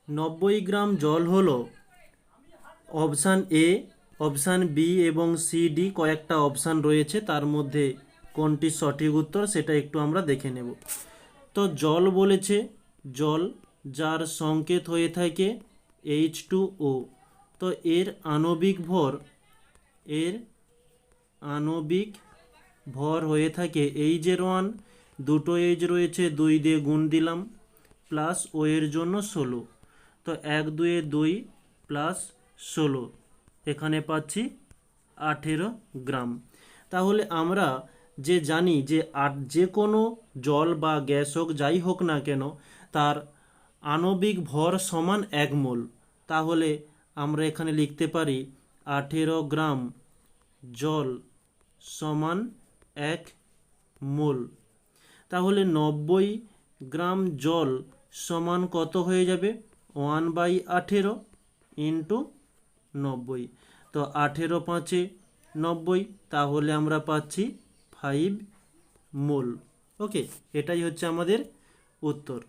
90 গ্রাম জল হলো option A, option B এবং সি ডি কয়েকটা অপশান রয়েছে, তার মধ্যে কোনটি সঠিক উত্তর সেটা একটু আমরা দেখে নেব। তো জল বলেছে, জল যার সংকেত হয়ে থাকে H2O। তো এর আণবিক ভর হয়ে থাকে H1, দুটো H রয়েছে, 2 দিয়ে গুণ দিলাম, প্লাস ও এর জন্য 16। তো 1 2 2 প্লাস 16, এখানে পাচ্ছি 18 গ্রাম। তাহলে আমরা যে জানি যে যে কোনো জল বা গ্যাস হোক, যাই হোক না কেন, তার আণবিক ভর সমান 1 মোল। তাহলে আমরা এখানে লিখতে পারি 18 গ্রাম জল সমান 1 মোল। তাহলে 90 গ্রাম জল সমান কত হয়ে যাবে? 1/18 ইন্টু 90। তো 18 5 90, তাহলে আমরা পাচ্ছি 5 মোল। ওকে, এটাই হচ্ছে আমাদের উত্তর।